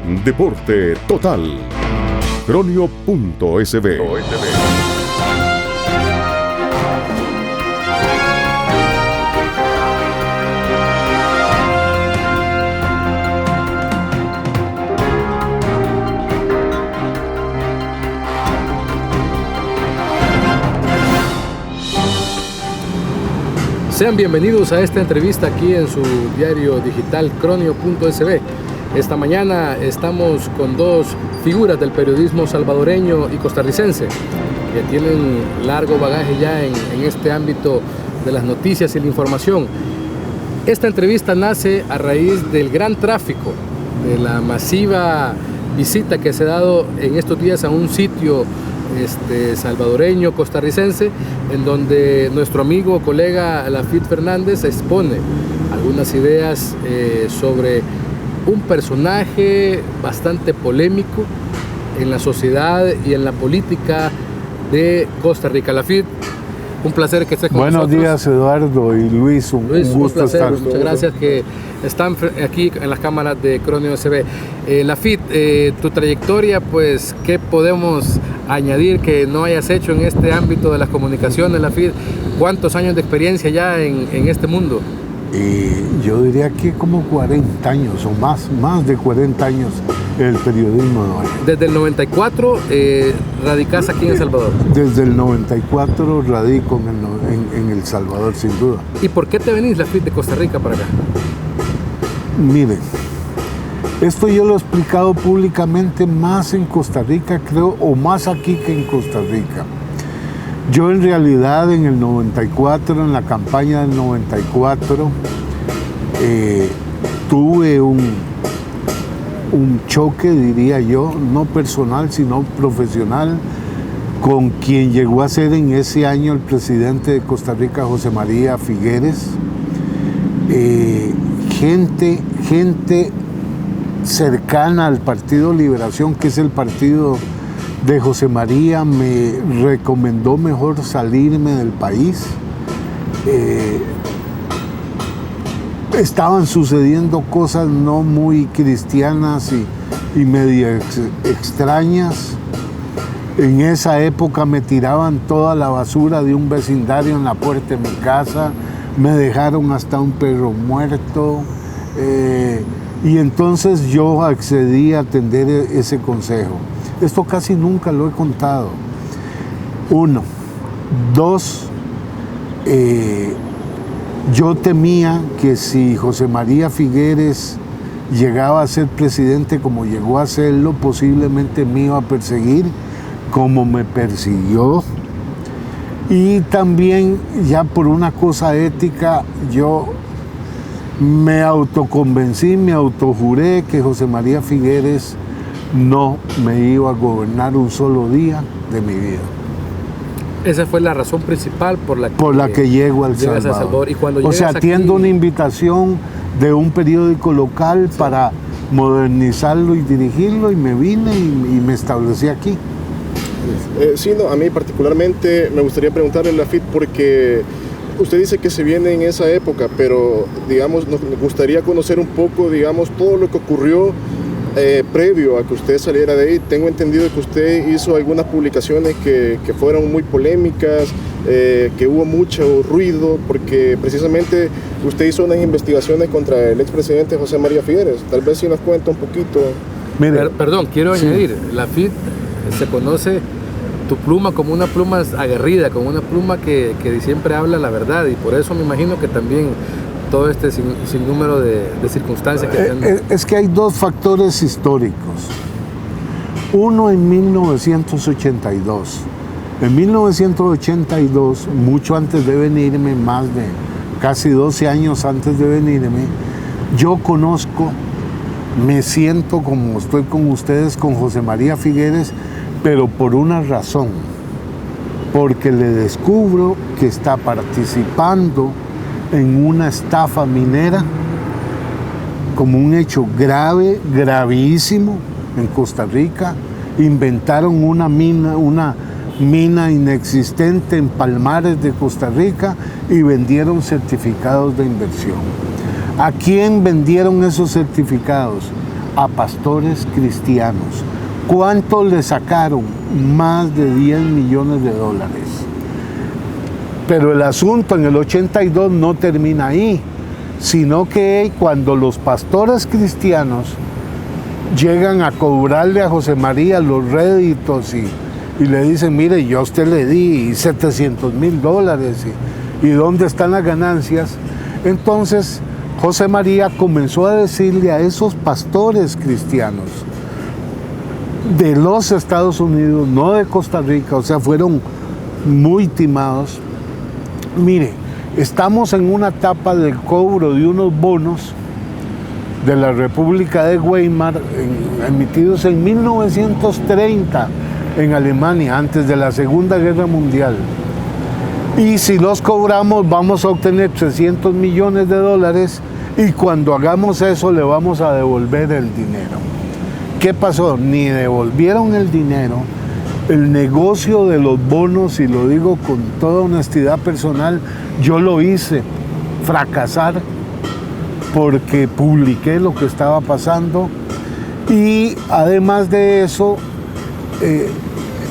Deporte Total. Cronio.sb. Sean bienvenidos a esta entrevista aquí en su diario digital Cronio.sb. Esta mañana estamos con dos figuras del periodismo salvadoreño y costarricense que tienen largo bagaje ya en este ámbito de las noticias y la información. Esta entrevista nace a raíz del gran tráfico, de la masiva visita que se ha dado en estos días a un sitio salvadoreño, costarricense, en donde nuestro amigo, colega Lafit Fernández expone algunas ideas sobre un personaje bastante polémico en la sociedad y en la política de Costa Rica. Lafit, un placer que estés con nosotros. Buenos días, Eduardo y Luis, un gusto estar. Muchas gracias que están aquí en las cámaras de Cronio SB. Lafit, tu trayectoria, pues, ¿qué podemos añadir que no hayas hecho en este ámbito de las comunicaciones, Lafit? ¿Cuántos años de experiencia ya en este mundo? Yo diría que como 40 años o más de 40 años el periodismo de hoy. Desde el 94 radicás aquí en El Salvador. Desde el 94 radico en El Salvador, sin duda. ¿Y por qué te venís, Lafit, de Costa Rica para acá? Miren, esto yo lo he explicado públicamente más en Costa Rica, creo, o más aquí que en Costa Rica. Yo en realidad en el 94, en la campaña del 94, tuve un choque, diría yo, no personal, sino profesional, con quien llegó a ser en ese año el presidente de Costa Rica, José María Figueres. Gente cercana al Partido Liberación, que es el partido de José María, me recomendó mejor salirme del país. Estaban sucediendo cosas no muy cristianas y medio extrañas. En esa época me tiraban toda la basura de un vecindario en la puerta de mi casa, me dejaron hasta un perro muerto, y entonces yo accedí a atender ese consejo. Esto casi nunca lo he contado. 1. 2, yo temía que si José María Figueres llegaba a ser presidente como llegó a serlo, posiblemente me iba a perseguir como me persiguió. Y también, ya por una cosa ética, yo me autoconvencí, me autojuré que José María Figueres no me iba a gobernar un solo día de mi vida. Esa fue la razón principal por la que llego al Salvador. Y cuando o sea, atiendo una invitación de un periódico local para modernizarlo y dirigirlo, y me vine y me establecí aquí. Sí, no, a mí particularmente me gustaría preguntarle, Lafit, porque usted dice que se viene en esa época, pero digamos, nos gustaría conocer un poco, digamos, todo lo que ocurrió previo a que usted saliera de ahí. Tengo entendido que usted hizo algunas publicaciones que fueron muy polémicas, que hubo mucho ruido, porque precisamente usted hizo unas investigaciones contra el expresidente José María Figueres. Tal vez si nos cuenta un poquito. Perdón, quiero añadir, Lafit, se conoce tu pluma como una pluma aguerrida, como una pluma que siempre habla la verdad, y por eso me imagino que también todo este sinnúmero de circunstancias que es que hay dos factores históricos. Uno, en 1982. En 1982, mucho antes de venirme, más de casi 12 años antes de venirme, yo conozco, me siento como estoy con ustedes, con José María Figueres, pero por una razón, porque le descubro que está participando en una estafa minera como un hecho grave, gravísimo en Costa Rica. Inventaron una mina inexistente en Palmares de Costa Rica y vendieron certificados de inversión. ¿A quién vendieron esos certificados? a pastores cristianos. ¿Cuánto le sacaron? Más de 10 millones de dólares. Pero el asunto en el 82 no termina ahí, sino que cuando los pastores cristianos llegan a cobrarle a José María los réditos y le dicen, mire, yo a usted le di $700,000 y ¿dónde están las ganancias? Entonces José María comenzó a decirle a esos pastores cristianos de los Estados Unidos, no de Costa Rica, o sea, fueron muy timados. Mire, estamos en una etapa del cobro de unos bonos de la República de Weimar, emitidos en 1930 en Alemania, antes de la Segunda Guerra Mundial. Y si los cobramos vamos a obtener $300 millones y cuando hagamos eso le vamos a devolver el dinero. ¿Qué pasó? Ni devolvieron el dinero. El negocio de los bonos, y lo digo con toda honestidad personal, yo lo hice fracasar porque publiqué lo que estaba pasando y además de eso,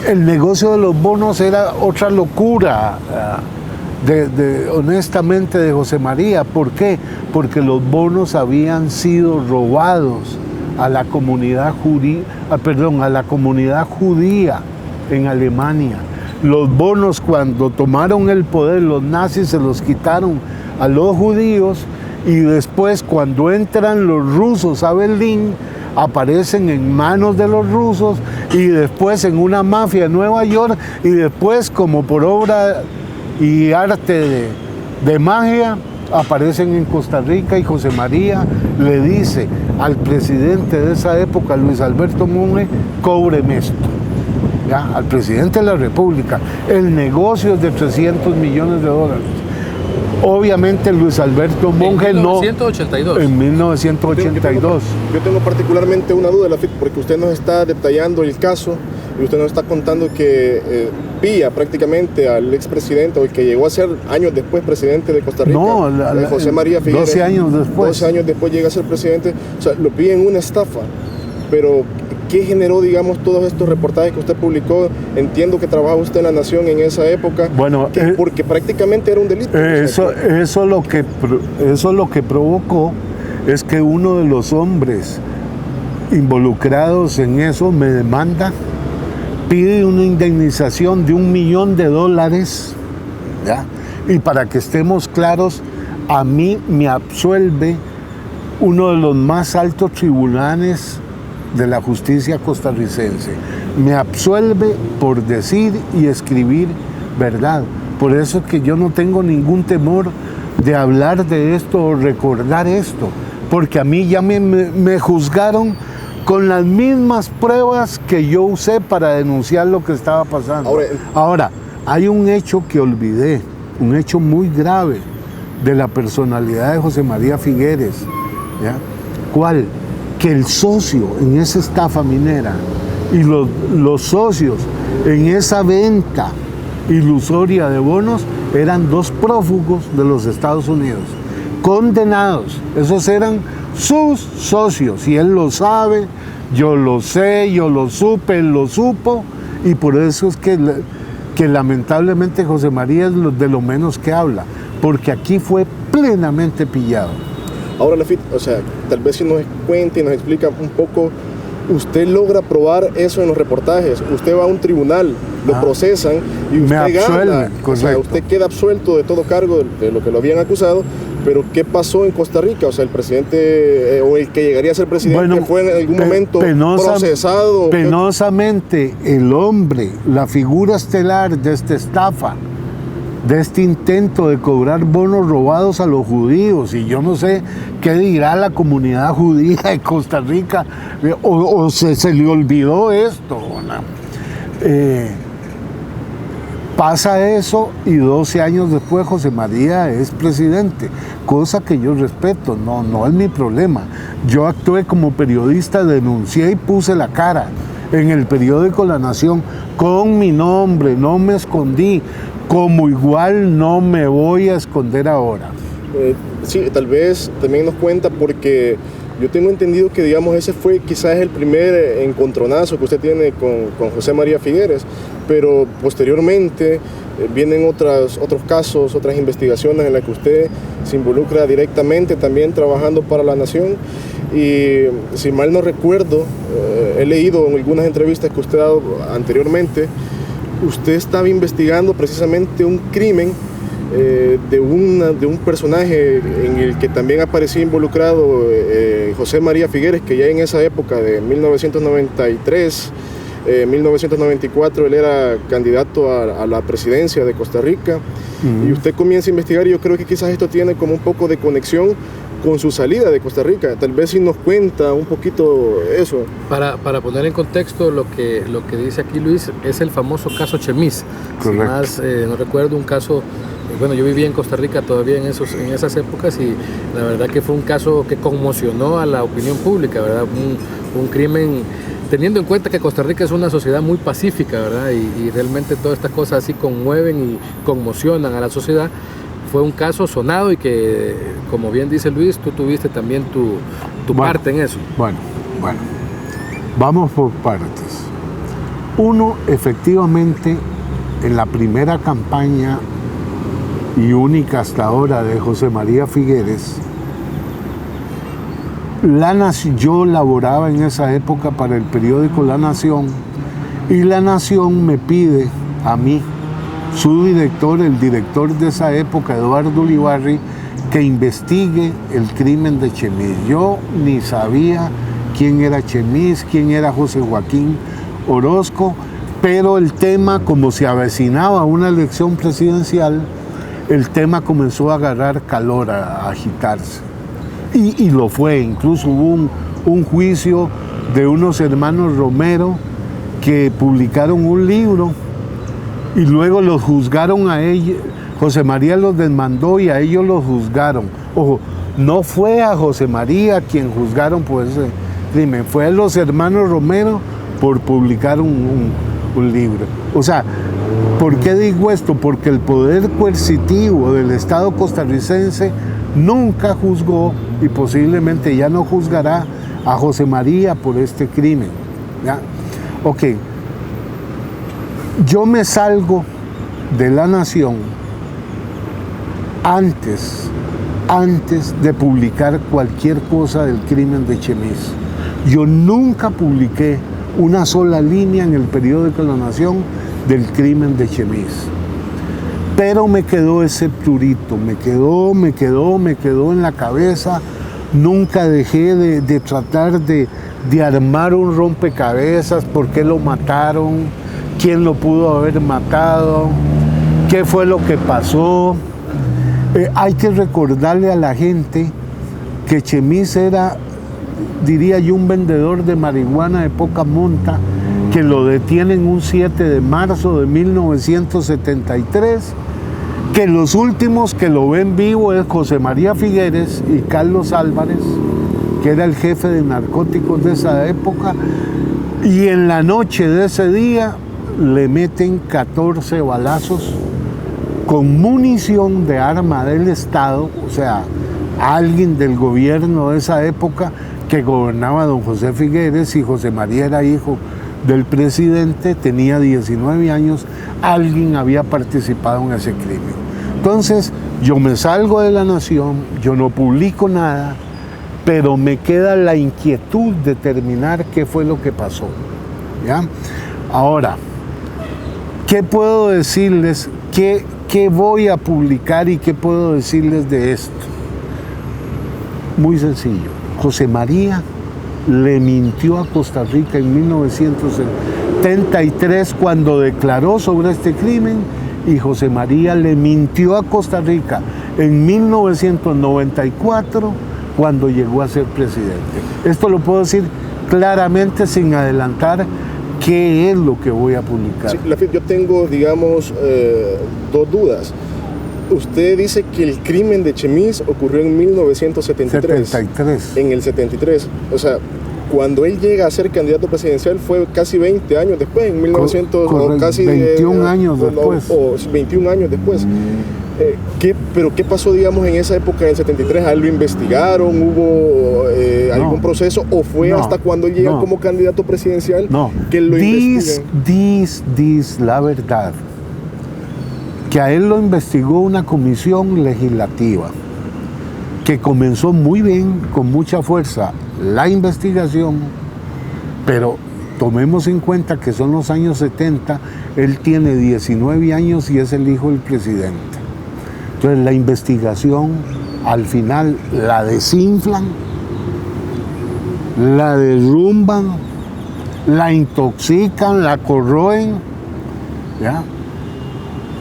el negocio de los bonos era otra locura, honestamente, de José María. ¿Por qué? Porque los bonos habían sido robados a la comunidad judía en Alemania. Los bonos, cuando tomaron el poder, los nazis se los quitaron a los judíos y después, cuando entran los rusos a Berlín, aparecen en manos de los rusos y después en una mafia en Nueva York y después, como por obra y arte de magia, aparecen en Costa Rica y José María le dice al presidente de esa época, Luis Alberto Monge, cóbreme esto. ¿Ya? Al presidente de la República, el negocio es de $300 millones. Obviamente Luis Alberto Monge no. En 1982. Yo tengo particularmente una duda, Lafitte, porque usted nos está detallando el caso y usted nos está contando que pilla prácticamente al expresidente, o el que llegó a ser años después presidente de Costa Rica, José María Figueres. 12 años después. 12 años después llega a ser presidente. O sea, lo pilla en una estafa. Pero ¿qué generó, digamos, todos estos reportajes que usted publicó? Entiendo que trabajaba usted en La Nación en esa época, bueno, porque prácticamente era un delito. Eso lo que provocó es que uno de los hombres involucrados en eso me demanda, pide una indemnización de $1 millón, ¿ya? Y para que estemos claros, a mí me absuelve uno de los más altos tribunales de la justicia costarricense. Me absuelve por decir y escribir verdad. Por eso es que yo no tengo ningún temor de hablar de esto o recordar esto, porque a mí ya me juzgaron con las mismas pruebas que yo usé para denunciar lo que estaba pasando. Ahora, hay un hecho que olvidé, un hecho muy grave de la personalidad de José María Figueres. ¿Ya? ¿Cuál? Que el socio en esa estafa minera y los socios en esa venta ilusoria de bonos eran dos prófugos de los Estados Unidos, condenados. Esos eran sus socios y él lo sabe, yo lo sé, yo lo supe, él lo supo, y por eso es que lamentablemente José María es de lo menos que habla, porque aquí fue plenamente pillado. Ahora, Lafitte, o sea, tal vez si nos cuenta y nos explica un poco, usted logra probar eso en los reportajes, usted va a un tribunal, lo procesan y usted gana, o sea, usted queda absuelto de todo cargo de lo que lo habían acusado, pero ¿qué pasó en Costa Rica? O sea, el presidente o el que llegaría a ser presidente fue en algún momento procesado. Penosamente, el hombre, la figura estelar de esta estafa, de este intento de cobrar bonos robados a los judíos, y yo no sé qué dirá la comunidad judía de Costa Rica, o se le olvidó esto, ¿no? Pasa eso y 12 años después José María es presidente, cosa que yo respeto, no es mi problema. Yo actué como periodista, denuncié y puse la cara en el periódico La Nación con mi nombre, no me escondí, como igual no me voy a esconder ahora. Sí, tal vez también nos cuenta porque Yo tengo entendido que, digamos, ese fue quizás el primer encontronazo que usted tiene con José María Figueres, pero posteriormente vienen otros casos, otras investigaciones en las que usted se involucra directamente también trabajando para la Nación. Y si mal no recuerdo, he leído en algunas entrevistas que usted ha dado anteriormente, usted estaba investigando precisamente un crimen de un personaje en el que también aparecía involucrado José María Figueres, que ya en esa época de 1993, 1994, él era candidato a la presidencia de Costa Rica. Y usted comienza a investigar, y yo creo que quizás esto tiene como un poco de conexión con su salida de Costa Rica. Tal vez si nos cuenta un poquito eso. Para poner en contexto lo que dice aquí Luis, es el famoso caso Chemis. Si más no recuerdo, un caso, bueno, yo vivía en Costa Rica todavía en esas épocas, y la verdad que fue un caso que conmocionó a la opinión pública, ¿verdad? Un crimen, teniendo en cuenta que Costa Rica es una sociedad muy pacífica, ¿verdad? Y realmente todas estas cosas así conmueven y conmocionan a la sociedad. Fue un caso sonado y que, como bien dice Luis, tú tuviste también tu parte en eso. Bueno, vamos por partes. Uno, efectivamente, en la primera campaña y única hasta ahora de José María Figueres, yo laboraba en esa época para el periódico La Nación, y La Nación me pide a mí, su director, el director de esa época, Eduardo Ulibarri, que investigue el crimen de Chemis. Yo ni sabía quién era Chemis, quién era José Joaquín Orozco, pero el tema, como se avecinaba una elección presidencial, el tema comenzó a agarrar calor, a agitarse. Y lo fue, incluso hubo un juicio de unos hermanos Romero que publicaron un libro y luego los juzgaron a ellos. José María los demandó y a ellos los juzgaron. Ojo, no fue a José María quien juzgaron por ese crimen, fue a los hermanos Romero por publicar un libro. O sea, ¿por qué digo esto? Porque el poder coercitivo del Estado costarricense nunca juzgó y posiblemente ya no juzgará a José María por este crimen. ¿Ya? Ok, yo me salgo de La Nación antes de publicar cualquier cosa del crimen de Chemis. Yo nunca publiqué una sola línea en el periódico La Nación del crimen de Chemis. Pero me quedó ese prurito, me quedó en la cabeza. Nunca dejé de tratar de armar un rompecabezas. ¿Por qué lo mataron? ¿Quién lo pudo haber matado? ¿Qué fue lo que pasó? Hay que recordarle a la gente que Chemis era, diría yo, un vendedor de marihuana de poca monta, que lo detienen un 7 de marzo de 1973, que los últimos que lo ven vivo es José María Figueres y Carlos Álvarez, que era el jefe de narcóticos de esa época, y en la noche de ese día le meten 14 balazos con munición de arma del Estado, o sea, alguien del gobierno de esa época que gobernaba don José Figueres, y José María era hijo del presidente, tenía 19 años, alguien había participado en ese crimen. Entonces, yo me salgo de La Nación, yo no publico nada, pero me queda la inquietud de determinar qué fue lo que pasó. ¿Ya? Ahora, ¿qué puedo decirles? ¿Qué voy a publicar y qué puedo decirles de esto? Muy sencillo. José María le mintió a Costa Rica en 1973 cuando declaró sobre este crimen, y José María le mintió a Costa Rica en 1994 cuando llegó a ser presidente. Esto lo puedo decir claramente sin adelantar qué es lo que voy a publicar. Sí, yo tengo, digamos, dos dudas. Usted dice que el crimen de Chemis ocurrió en 1973. 73. En el 73. O sea, cuando él llega a ser candidato presidencial fue casi 20 años después, en 1900, o casi 21 años después. O 21 años después. ¿Pero qué pasó, digamos, en esa época del 73? ¿A él lo investigaron? ¿Hubo algún proceso? ¿O fue hasta cuando llega como candidato presidencial que lo investigan? Dice la verdad, que a él lo investigó una comisión legislativa que comenzó muy bien, con mucha fuerza, la investigación, pero tomemos en cuenta que son los años 70, él tiene 19 años y es el hijo del presidente. Entonces la investigación al final la desinflan, la derrumban, la intoxican, la corroen, ¿ya?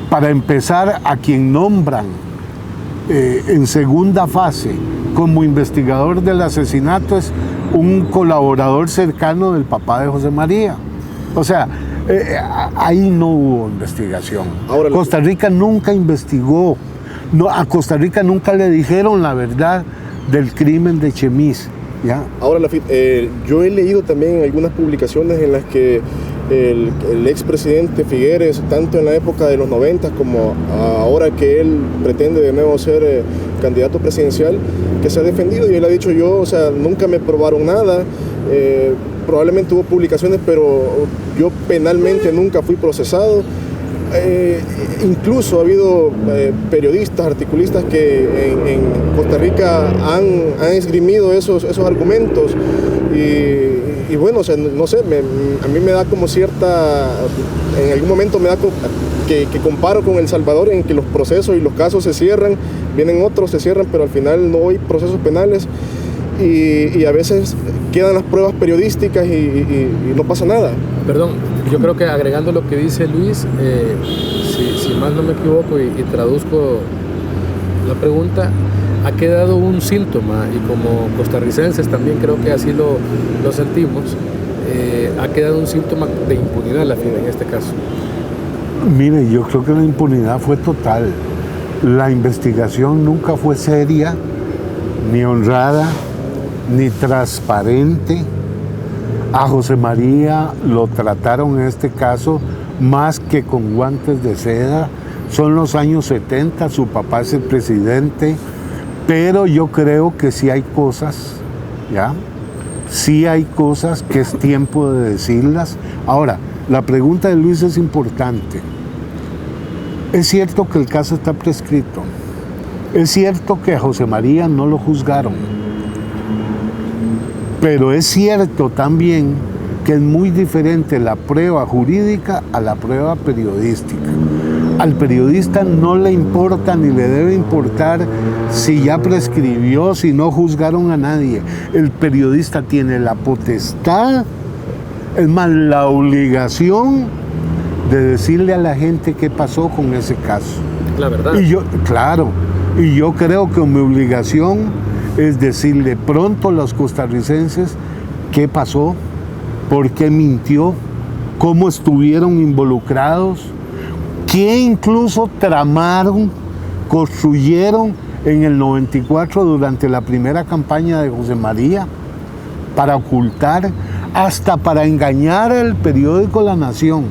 Para empezar, a quien nombran en segunda fase como investigador del asesinato es un colaborador cercano del papá de José María. O sea, ahí no hubo investigación. Ahora, Costa Rica nunca investigó. No, a Costa Rica nunca le dijeron la verdad del crimen de Chemiz, ¿ya? Ahora, yo he leído también algunas publicaciones en las que el expresidente Figueres, tanto en la época de los 90 como ahora que él pretende de nuevo ser candidato presidencial, que se ha defendido y él ha dicho nunca me probaron nada. Probablemente hubo publicaciones, pero yo penalmente nunca fui procesado. Incluso ha habido periodistas, articulistas que en Costa Rica han esgrimido esos argumentos y bueno, no sé, a mí me da como en algún momento me da que comparo con El Salvador, en que los procesos y los casos se cierran, vienen otros, se cierran, pero al final no hay procesos penales y a veces quedan las pruebas periodísticas y no pasa nada. Perdón, yo creo que agregando lo que dice Luis, si mal no me equivoco y traduzco la pregunta, ha quedado un síntoma, y como costarricenses también creo que así lo sentimos, ha quedado un síntoma de impunidad la FIDE en este caso. Mire, yo creo que la impunidad fue total. La investigación nunca fue seria, ni honrada, ni transparente. A José María lo trataron en este caso más que con guantes de seda. Son los años 70, su papá es el presidente, pero yo creo que sí hay cosas, ¿ya? Sí hay cosas que es tiempo de decirlas. Ahora, la pregunta de Luis es importante. Es cierto que el caso está prescrito. Es cierto que a José María no lo juzgaron. Pero es cierto también que es muy diferente la prueba jurídica a la prueba periodística. Al periodista no le importa ni le debe importar si ya prescribió, si no juzgaron a nadie. El periodista tiene la potestad, es más, la obligación de decirle a la gente qué pasó con ese caso. La verdad. Y yo creo que mi obligación es decirle pronto a los costarricenses qué pasó, por qué mintió, cómo estuvieron involucrados, qué incluso tramaron, construyeron en el 94 durante la primera campaña de José María para ocultar, hasta para engañar al periódico La Nación.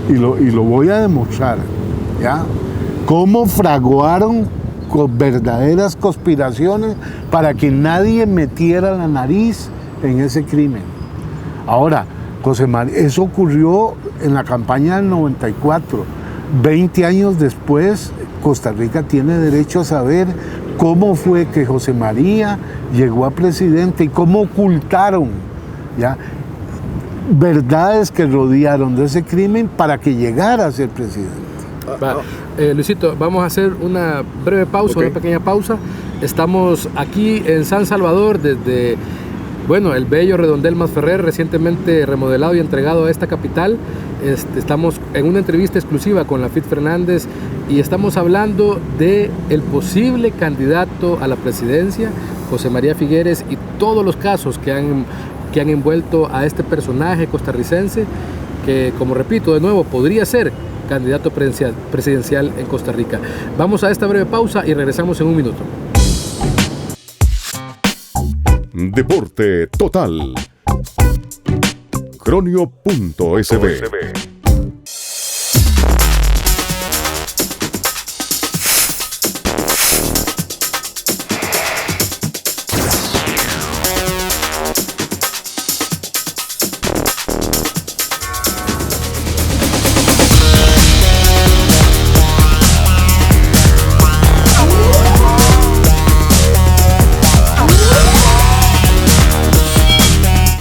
Y lo voy a demostrar, ¿ya? Cómo fraguaron con verdaderas conspiraciones para que nadie metiera la nariz en ese crimen. Ahora, José María, eso ocurrió en la campaña del 94. 20 años después, Costa Rica tiene derecho a saber cómo fue que José María llegó a presidente y cómo ocultaron, ¿ya?, verdades que rodearon de ese crimen para que llegara a ser presidente. Luisito, vamos a hacer una breve pausa, una pequeña pausa. Estamos aquí en San Salvador desde, el bello Redondel Masferrer, recientemente remodelado y entregado a esta capital. Estamos en una entrevista exclusiva con Lafit Fernández y estamos hablando de el posible candidato a la presidencia, José María Figueres, y todos los casos que han envuelto a este personaje costarricense que, como repito de nuevo, podría ser candidato presidencial en Costa Rica. Vamos a esta breve pausa y regresamos en un minuto. Deporte Total. Cronio.sb.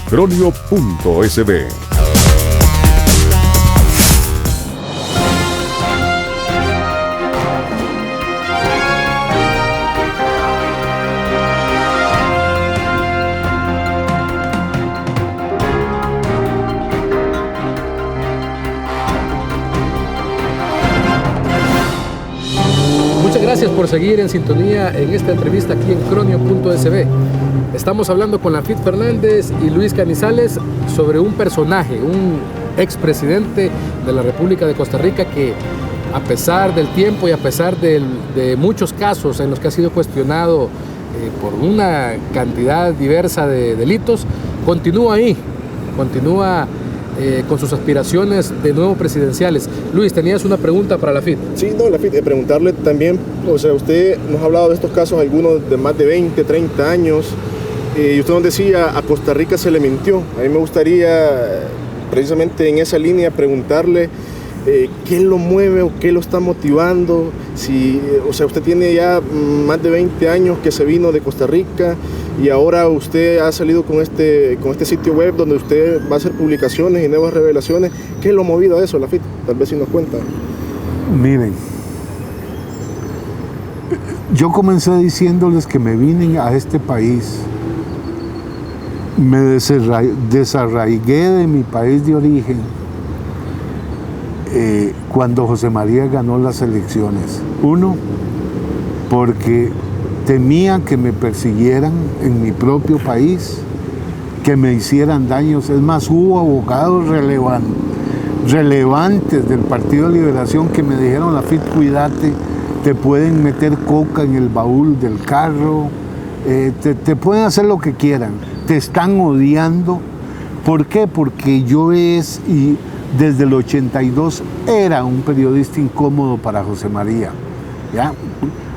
Cronio.sb. Muchas gracias por seguir en sintonía en esta entrevista aquí en Cronio.sb. Estamos hablando con Lafit Fernández y Luis Canizales sobre un personaje, un expresidente de la República de Costa Rica que, a pesar del tiempo y a pesar de muchos casos en los que ha sido cuestionado por una cantidad diversa de delitos, continúa ahí, continúa con sus aspiraciones de nuevo presidenciales. Luis, tenías una pregunta para Lafit. Sí, no, Lafit, preguntarle también, o sea, usted nos ha hablado de estos casos, algunos de más de 20, 30 años, y usted nos decía, a Costa Rica se le mintió. A mí me gustaría, precisamente en esa línea, preguntarle qué lo mueve o qué lo está motivando. Si, o sea, usted tiene ya más de 20 años que se vino de Costa Rica y ahora usted ha salido con este sitio web donde usted va a hacer publicaciones y nuevas revelaciones. ¿Qué lo ha movido a eso, Lafit? Tal vez si nos cuenta. Miren, yo comencé diciéndoles que me vine a este país, me desarraigué de mi país de origen cuando José María ganó las elecciones. Uno, porque temía que me persiguieran en mi propio país, que me hicieran daños. Es más, hubo abogados relevantes del Partido de Liberación que me dijeron: Lafit, cuídate, te pueden meter coca en el baúl del carro, te pueden hacer lo que quieran, te están odiando. ¿Por qué? Porque yo desde el 82 era un periodista incómodo para José María, ¿ya?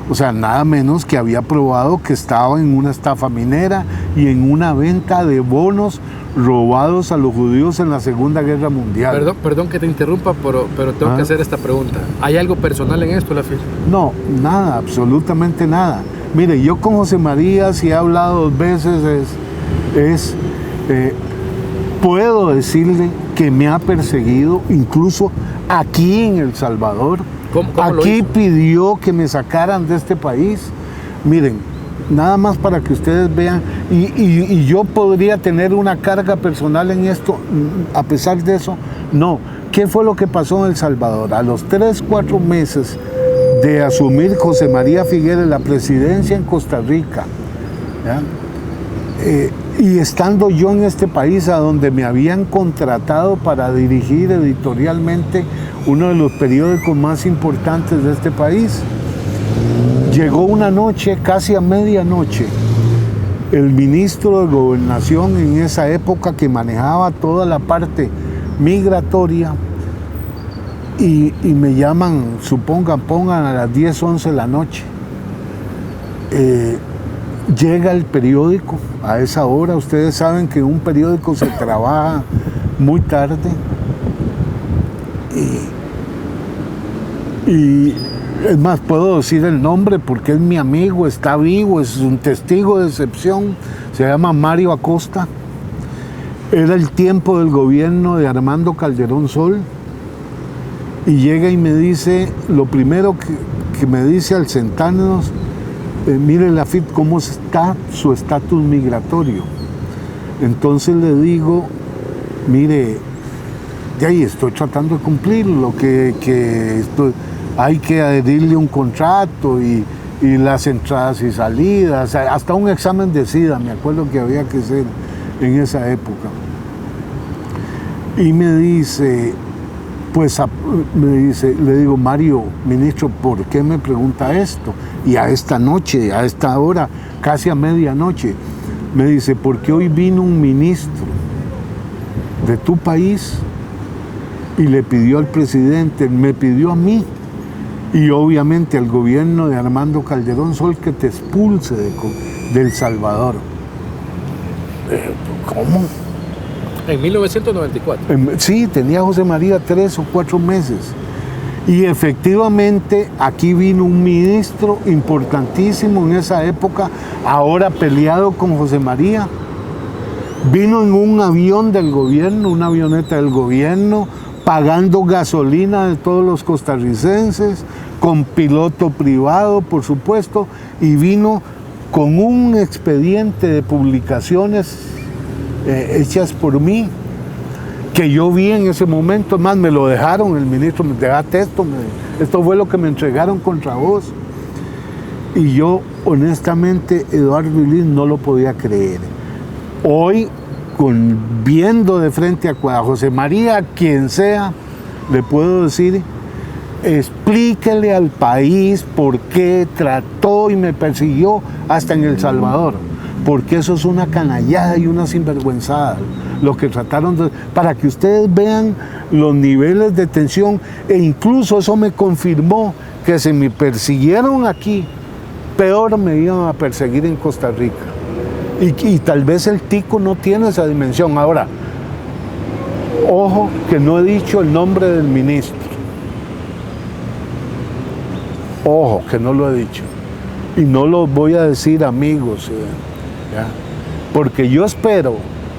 O sea, nada menos que había probado que estaba en una estafa minera y en una venta de bonos robados a los judíos en la Segunda Guerra Mundial. Perdón que te interrumpa, pero tengo que hacer esta pregunta. ¿Hay algo personal en esto, Lafit? No, nada, absolutamente nada. Mire, yo con José María, si he hablado 2 veces, puedo decirle que me ha perseguido, incluso aquí en El Salvador. ¿Cómo aquí pidió que me sacaran de este país. Miren, nada más para que ustedes vean, y yo podría tener una carga personal en esto, a pesar de eso, no. ¿Qué fue lo que pasó en El Salvador? A los 3, 4 meses de asumir José María Figueres la presidencia en Costa Rica, ¿ya? Y estando yo en este país a donde me habían contratado para dirigir editorialmente uno de los periódicos más importantes de este país, llegó una noche, casi a medianoche, el ministro de Gobernación en esa época, que manejaba toda la parte migratoria, y me llaman, pongan a las 10, 11 de la noche. Llega el periódico a esa hora. Ustedes saben que un periódico se trabaja muy tarde. Y es más, puedo decir el nombre porque es mi amigo, está vivo, es un testigo de excepción. Se llama Mario Acosta. Era el tiempo del gobierno de Armando Calderón Sol. Y llega y me dice, lo primero que me dice al sentarnos: mire, Lafit, ¿cómo está su estatus migratorio? Entonces le digo: mire, de ahí estoy tratando de cumplir lo que hay que adherirle un contrato y las entradas y salidas, hasta un examen de SIDA, me acuerdo que había que hacer en esa época. Y me dice, le digo: Mario, ministro, ¿por qué me pregunta esto? Y a esta noche, a esta hora, casi a medianoche. Me dice: porque hoy vino un ministro de tu país y le pidió al presidente, me pidió a mí y obviamente al gobierno de Armando Calderón Sol que te expulse de El Salvador. ¿Cómo? En 1994. Sí, tenía José María 3 o 4 meses. Y efectivamente aquí vino un ministro importantísimo en esa época, ahora peleado con José María, Vino en un avión del gobierno, una avioneta del gobierno, pagando gasolina de todos los costarricenses, con piloto privado, por supuesto, y vino con un expediente de publicaciones hechas por mí, que yo vi en ese momento. Más me lo dejaron, el ministro me dejaste esto fue lo que me entregaron contra vos. Y yo, honestamente, Eduardo Vilís, no lo podía creer. Hoy, viendo de frente a José María, quien sea, le puedo decir, explíquele al país por qué trató y me persiguió hasta en El Salvador, porque eso es una canallada y una sinvergüenzada, lo que trataron de, para que ustedes vean los niveles de tensión, e incluso eso me confirmó que si me persiguieron aquí, peor me iban a perseguir en Costa Rica. Y tal vez el tico no tiene esa dimensión. Ahora, ojo que no he dicho el nombre del ministro. Ojo que no lo he dicho. Y no lo voy a decir, amigos. ¿Ya? Porque yo espero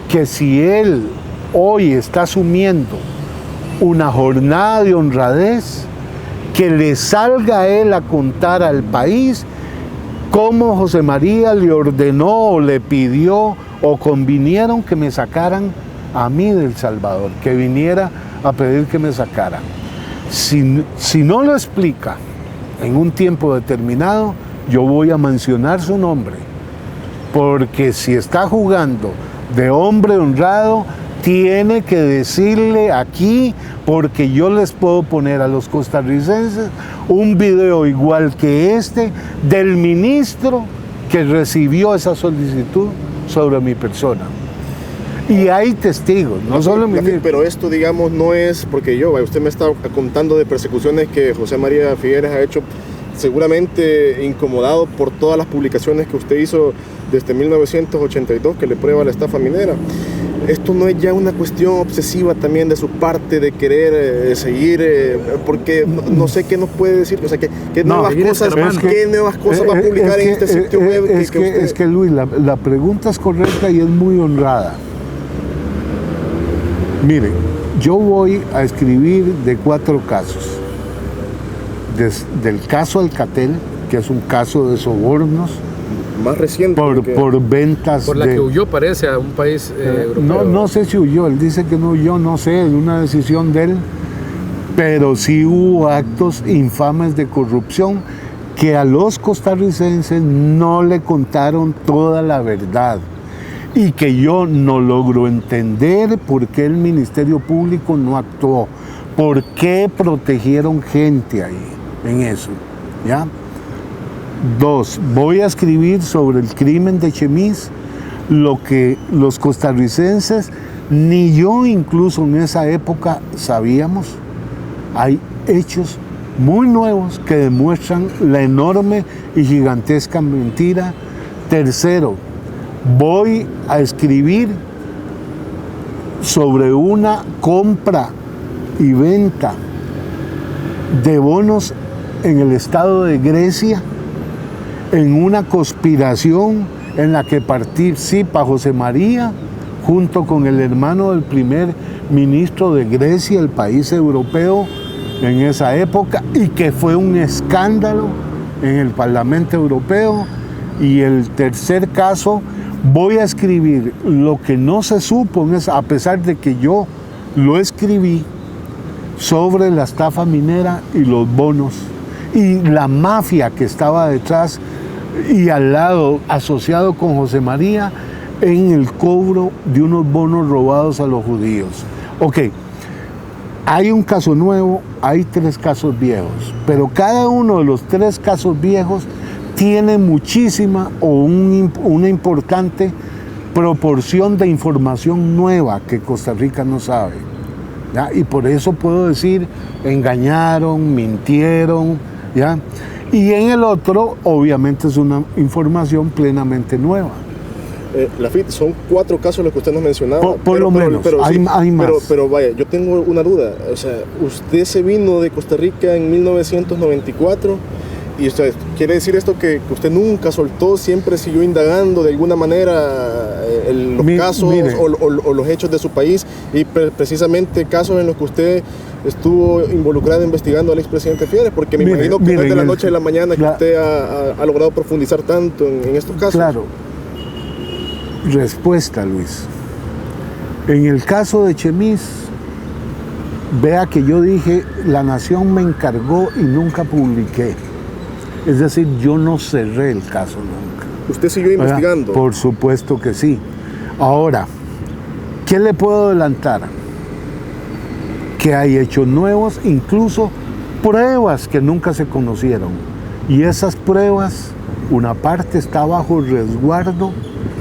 que si él hoy está asumiendo una jornada de honradez, que le salga a él a contar al país cómo José María le ordenó o le pidió o convinieron que me sacaran a mí de El Salvador, que viniera a pedir que me sacaran. Si no lo explica en un tiempo determinado, yo voy a mencionar su nombre, porque si está jugando de hombre honrado, tiene que decirle aquí, porque yo les puedo poner a los costarricenses un video igual que este del ministro que recibió esa solicitud sobre mi persona. Y hay testigos, no solo el ministro. Pero esto, digamos, no es porque usted me está contando de persecuciones que José María Figueres ha hecho, seguramente incomodado por todas las publicaciones que usted hizo desde 1982 que le prueba la estafa minera. Esto no es ya una cuestión obsesiva también de su parte de querer seguir, porque no sé qué nos puede decir, o sea, qué nuevas cosas va a publicar en este sitio web. Es que Luis, la pregunta es correcta y es muy honrada. Mire, yo voy a escribir de 4 casos. Del caso Alcatel, que es un caso de sobornos, más reciente por ventas por la que huyó, parece, a un país europeo. No sé si huyó, él dice que no huyó, no sé, es una decisión de él, pero sí hubo actos infames de corrupción que a los costarricenses no le contaron toda la verdad y que yo no logro entender por qué el Ministerio Público no actuó, por qué protegieron gente ahí en eso, ¿ya? 2, voy a escribir sobre el crimen de Chemis, lo que los costarricenses, ni yo incluso en esa época sabíamos. Hay hechos muy nuevos que demuestran la enorme y gigantesca mentira. 3, voy a escribir sobre una compra y venta de bonos en el estado de Grecia, en una conspiración en la que participa José María junto con el hermano del primer ministro de Grecia, el país europeo en esa época, y que fue un escándalo en el Parlamento Europeo. Y el 3 caso, voy a escribir lo que no se supo, a pesar de que yo lo escribí, sobre la estafa minera y los bonos y la mafia que estaba detrás y al lado, asociado con José María, en el cobro de unos bonos robados a los judíos. Ok, hay un caso nuevo, hay 3 casos viejos, pero cada uno de los 3 casos viejos tiene muchísima o una importante proporción de información nueva que Costa Rica no sabe, ¿ya? Y por eso puedo decir, engañaron, mintieron, ¿ya? Y en el otro, obviamente, es una información plenamente nueva. Lafit, son 4 casos los que usted nos mencionaba. Por lo menos, hay más. Pero vaya, yo tengo una duda. O sea, usted se vino de Costa Rica en 1994 Y usted, ¿quiere decir esto que usted nunca soltó, siempre siguió indagando de alguna manera los casos o los hechos de su país y precisamente casos en los que usted estuvo involucrado investigando al expresidente Figueres? Porque me imagino que no es de la noche a la mañana que usted ha logrado profundizar tanto en estos casos. Claro. Respuesta, Luis. En el caso de Chemis, vea que yo dije, la Nación me encargó y nunca publiqué. Es decir, yo no cerré el caso nunca. ¿Usted siguió investigando? Por supuesto que sí. Ahora, ¿qué le puedo adelantar? Que hay hechos nuevos, incluso pruebas que nunca se conocieron. Y esas pruebas, una parte está bajo resguardo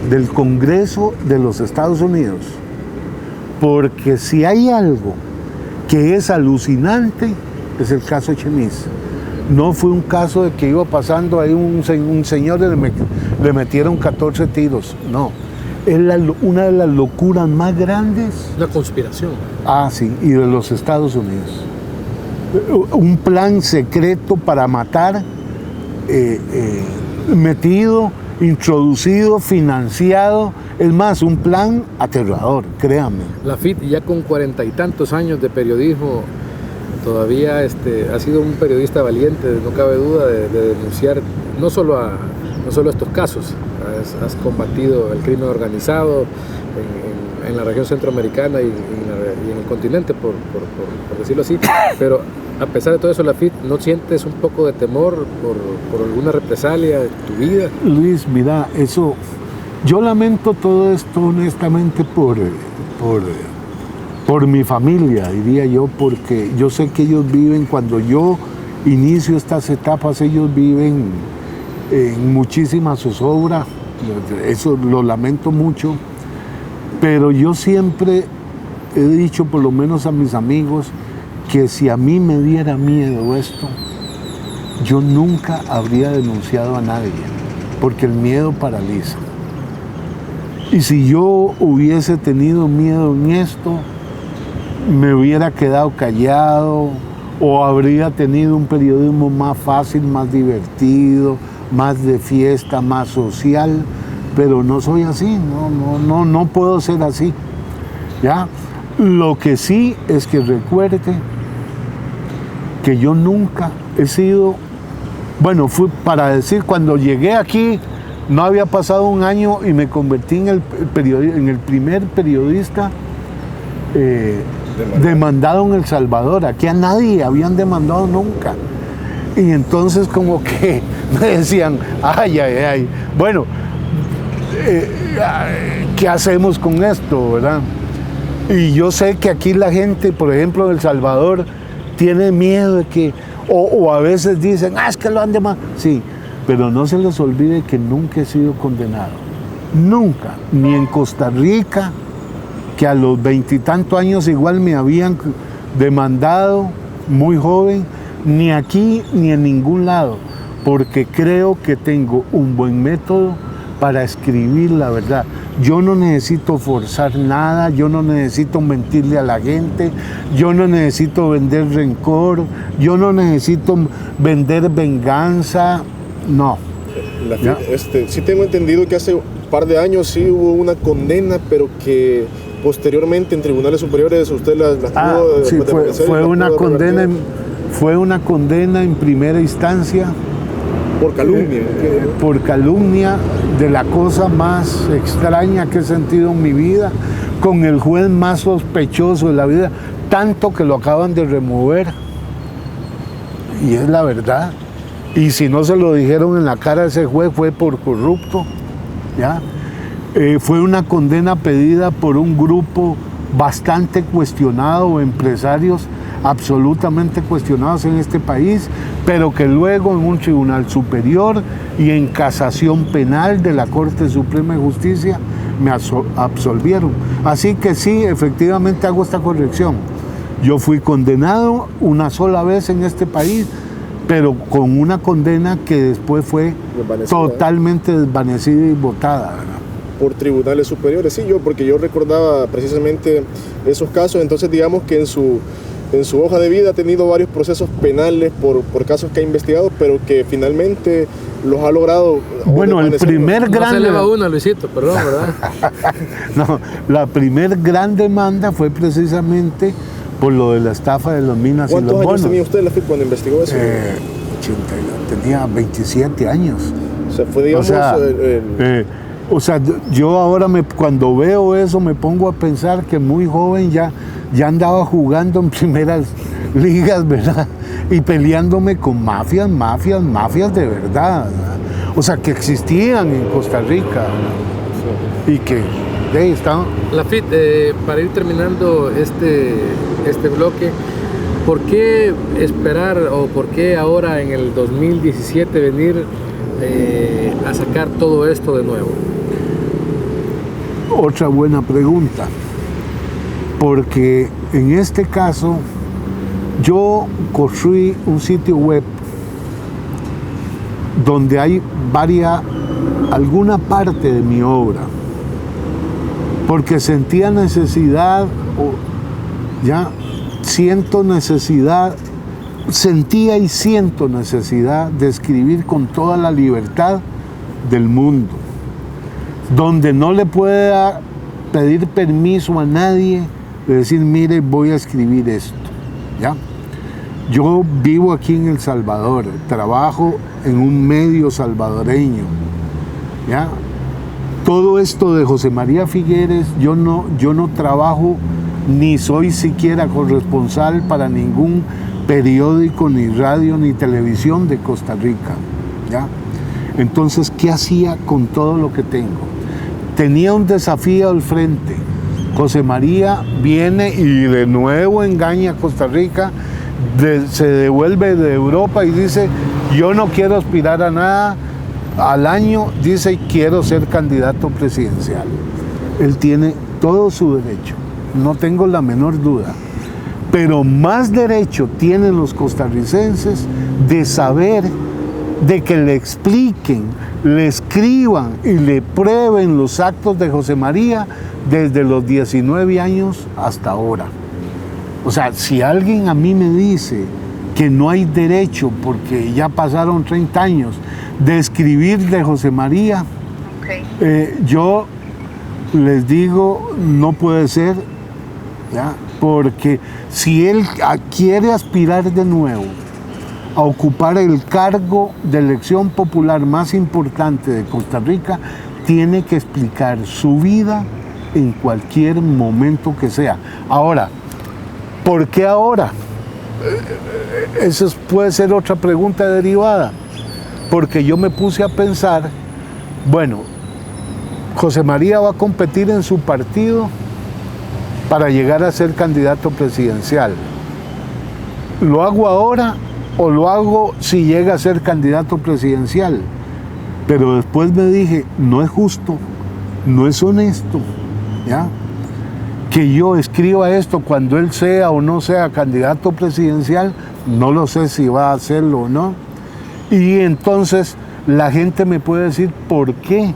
del Congreso de los Estados Unidos. Porque si hay algo que es alucinante, es el caso Chemis. No fue un caso de que iba pasando ahí un señor y le metieron 14 tiros. No. Es una de las locuras más grandes. Una conspiración. Sí, y de los Estados Unidos. Un plan secreto para matar, metido, introducido, financiado. Es más, un plan aterrador, créanme. Lafitte, ya con 40 y tantos años de periodismo, todavía ha sido un periodista valiente, no cabe duda, de denunciar no solo estos casos. Has combatido el crimen organizado en la región centroamericana y en el continente, por decirlo así, pero a pesar de todo eso, Lafitte, ¿no sientes un poco de temor por alguna represalia de tu vida? Luis, mira, eso, yo lamento todo esto honestamente por mi familia, diría yo, porque yo sé que ellos viven, cuando yo inicio estas etapas, ellos viven en muchísima zozobra. Eso lo lamento mucho, pero yo siempre he dicho, por lo menos a mis amigos, que si a mí me diera miedo esto, yo nunca habría denunciado a nadie, porque el miedo paraliza. Y si yo hubiese tenido miedo en esto, me hubiera quedado callado o habría tenido un periodismo más fácil, más divertido, más de fiesta, más social, pero no soy así, no puedo ser así, ¿ya? Lo que sí es que recuerde que yo nunca he sido, bueno, fue para decir, cuando llegué aquí, no había pasado un año y me convertí en el primer periodista demandado en El Salvador. Aquí a nadie habían demandado nunca. Y entonces como que me decían, ay, bueno, ¿qué hacemos con esto, verdad? Y yo sé que aquí la gente, por ejemplo, en El Salvador, tiene miedo de que, o a veces dicen, es que lo han demandado. Sí, pero no se les olvide que nunca he sido condenado. Nunca, ni en Costa Rica, que a los 20 y tantos años igual me habían demandado, muy joven, ni aquí ni en ningún lado, porque creo que tengo un buen método para escribir la verdad. Yo no necesito forzar nada, yo no necesito mentirle a la gente, yo no necesito vender rencor, yo no necesito vender venganza, no. Sí tengo entendido que hace un par de años sí hubo una condena, pero que posteriormente en tribunales superiores usted las tuvo sí, fue una condena en primera instancia. Por calumnia. Por calumnia, de la cosa más extraña que he sentido en mi vida, con el juez más sospechoso de la vida, tanto que lo acaban de remover. Y es la verdad. Y si no se lo dijeron en la cara a ese juez, fue por corrupto, ¿ya? Fue una condena pedida por un grupo bastante cuestionado, empresarios absolutamente cuestionados en este país, pero que luego en un tribunal superior y en casación penal de la Corte Suprema de Justicia me absolvieron. Así que sí, efectivamente hago esta corrección. Yo fui condenado una sola vez en este país, pero con una condena que después fue totalmente desvanecida y votada, ¿verdad? Por tribunales superiores, sí, porque yo recordaba precisamente esos casos. Entonces digamos que en su en su hoja de vida ha tenido varios procesos penales por casos que ha investigado, pero que finalmente los ha logrado. Bueno, el primer No gran... se eleva uno, Luisito, perdón, ¿verdad? No, la primer gran demanda fue precisamente por lo de la estafa de las minas y los ¿Cuántos bonos. años tenía usted en la FIT cuando investigó eso? Tenía 27 años. O sea, fue, digamos, O sea, yo ahora cuando veo eso me pongo a pensar que muy joven ya andaba jugando en primeras ligas, ¿verdad? Y peleándome con mafias de verdad, ¿verdad? O sea, que existían en Costa Rica, ¿verdad? Y que estaban... La FIT, para ir terminando este bloque, ¿por qué esperar o por qué ahora en el 2017 venir a sacar todo esto de nuevo? Otra buena pregunta, porque en este caso yo construí un sitio web donde hay alguna parte de mi obra, porque sentía necesidad, sentía y siento necesidad de escribir con toda la libertad del mundo, donde no le pueda pedir permiso a nadie de decir, mire, voy a escribir esto, ¿ya? Yo vivo aquí en El Salvador, trabajo en un medio salvadoreño, ¿ya? Todo esto de José María Figueres, yo no trabajo ni soy siquiera corresponsal para ningún periódico, ni radio, ni televisión de Costa Rica, ¿ya? Entonces, ¿qué hacía con todo lo que tengo? Tenía un desafío al frente. José María viene y de nuevo engaña a Costa Rica, se devuelve de Europa y dice, yo no quiero aspirar a nada, al año dice, quiero ser candidato presidencial. Él tiene todo su derecho, no tengo la menor duda, pero más derecho tienen los costarricenses de saber, de que le expliquen, le escriban y le prueben los actos de José María desde los 19 años hasta ahora. O sea, si alguien a mí me dice que no hay derecho, porque ya pasaron 30 años, de escribir de José María, yo les digo, no puede ser, ¿ya? Porque si él quiere aspirar de nuevo a ocupar el cargo de elección popular más importante de Costa Rica, tiene que explicar su vida en cualquier momento que sea. Ahora, ¿por qué ahora? Esa puede ser otra pregunta derivada, porque yo me puse a pensar, bueno, José María va a competir en su partido para llegar a ser candidato presidencial. ¿Lo hago ahora o lo hago si llega a ser candidato presidencial? Pero después me dije, no es justo, no es honesto, ¿ya? Que yo escriba esto cuando él sea o no sea candidato presidencial, no lo sé si va a hacerlo o no. Y entonces la gente me puede decir, ¿por qué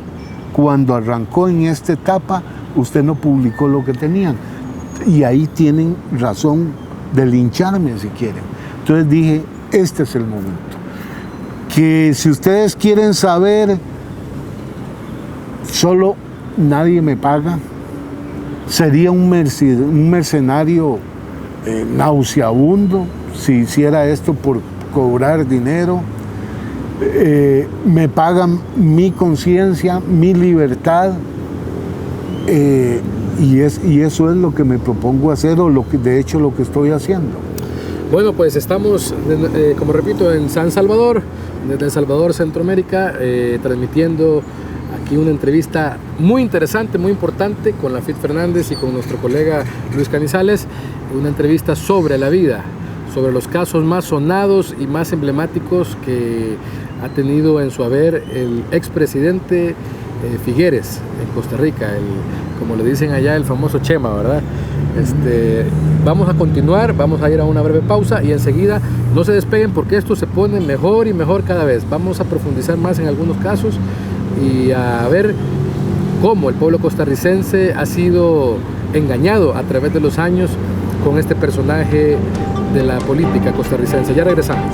cuando arrancó en esta etapa usted no publicó lo que tenían? Y ahí tienen razón de lincharme si quieren. Entonces dije, este es el momento. Que si ustedes quieren saber, solo nadie me paga. Sería un mercenario nauseabundo si hiciera esto por cobrar dinero. Me pagan mi conciencia, mi libertad, y eso es lo que me propongo hacer, o de hecho lo que estoy haciendo. Bueno, pues estamos, como repito, en San Salvador, desde El Salvador, Centroamérica, transmitiendo aquí una entrevista muy interesante, muy importante con la FIT Fernández y con nuestro colega Luis Canizales, una entrevista sobre la vida, sobre los casos más sonados y más emblemáticos que ha tenido en su haber el expresidente Figueres en Costa Rica, como le dicen allá, el famoso Chema, ¿verdad? Vamos a continuar, vamos a ir a una breve pausa y enseguida no se despeguen porque esto se pone mejor y mejor cada vez. Vamos a profundizar más en algunos casos y a ver cómo el pueblo costarricense ha sido engañado a través de los años con este personaje de la política costarricense. Ya regresamos.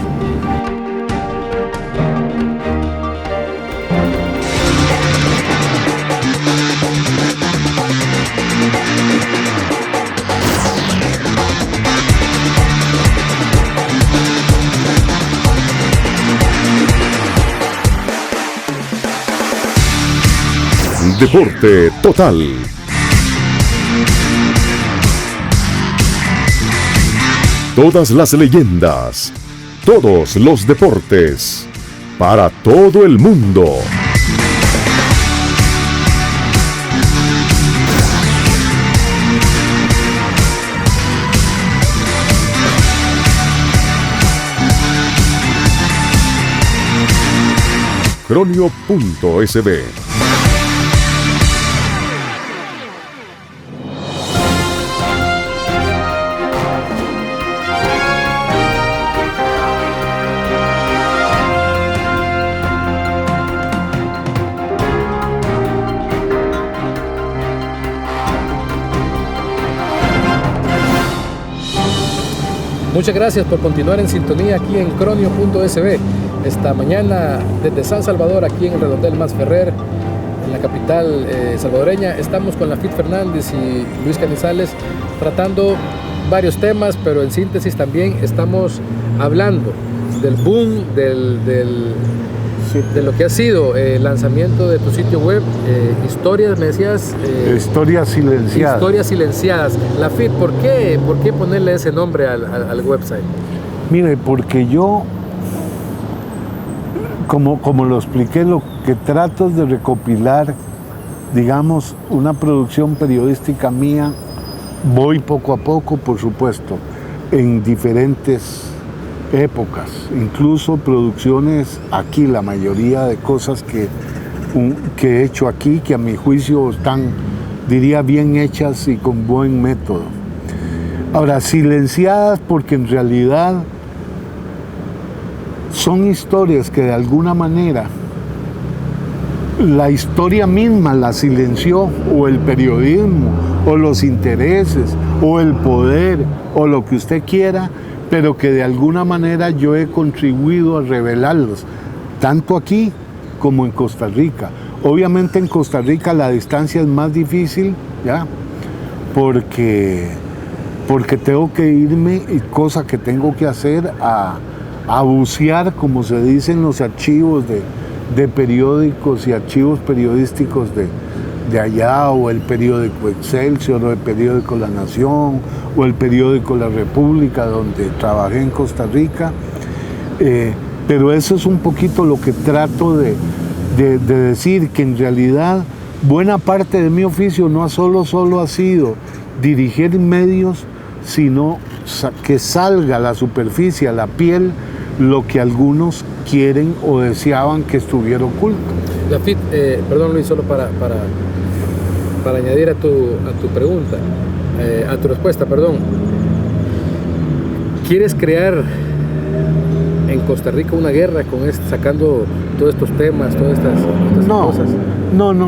Deporte Total. Todas las leyendas, todos los deportes, para todo el mundo. Cronio.sb. Muchas gracias por continuar en sintonía aquí en Cronio.sb. Esta mañana desde San Salvador, aquí en el Redondel Masferrer, en la capital salvadoreña, estamos con Lafit Fernández y Luis Canizales tratando varios temas, pero en síntesis también estamos hablando del boom, de lo que ha sido el lanzamiento de tu sitio web, historias, me decías. Historias silenciadas. Historias silenciadas. Lafit, ¿por qué ponerle ese nombre al website? Mire, porque yo, como lo expliqué, lo que trato es de recopilar, digamos, una producción periodística mía. Voy poco a poco, por supuesto, en diferentes épocas, incluso producciones aquí, la mayoría de cosas que he hecho aquí, que a mi juicio están, diría, bien hechas y con buen método. Ahora, silenciadas porque en realidad son historias que de alguna manera la historia misma la silenció, o el periodismo, o los intereses, o el poder, o lo que usted quiera, pero que de alguna manera yo he contribuido a revelarlos, tanto aquí como en Costa Rica. Obviamente en Costa Rica la distancia es más difícil, ¿ya? Porque tengo que irme, y cosa que tengo que hacer, a bucear, como se dice, en los archivos de periódicos y archivos periodísticos de allá, o el periódico Excelsior, o el periódico La Nación, o el periódico La República, donde trabajé en Costa Rica. Pero eso es un poquito lo que trato de decir, que en realidad buena parte de mi oficio no solo ha sido dirigir medios, sino que salga a la superficie, a la piel, lo que algunos quieren o deseaban que estuviera oculto. Lafit, perdón Luis, solo para añadir a tu pregunta, a tu respuesta, perdón. ¿Quieres crear en Costa Rica una guerra sacando todos estos temas, todas estas cosas? No.